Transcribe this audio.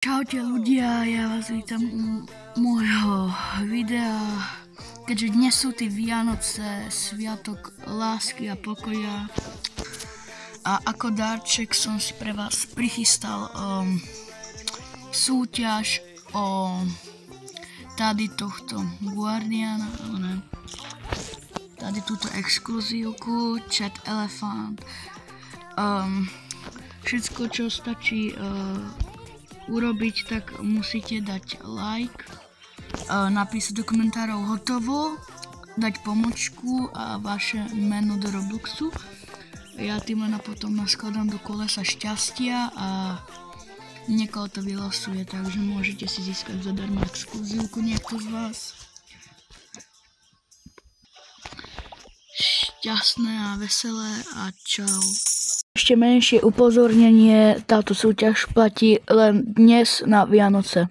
Čaute ľudia, ja vás vítam u môjho videa. Keďže dnes sú tie Vianoce, sviatok lásky a pokoja. A ako darček som si pre vás prichystal súťaž o tady tohto Guardiana, tady túto exkluzívku, Chat Elephant. Všetko, čo stačí urobiť, tak musíte dať like, napísať do komentárov hotovo, dať pomočku a vaše meno do Robloxu. Ja tým len potom naskladám do kolesa šťastia a niekoho to vylosuje, takže môžete si získať zadarmo exkluzívku niekto z vás. Šťastné a veselé a čau. Ešte menšie upozornenie, táto súťaž platí len dnes na Vianoce.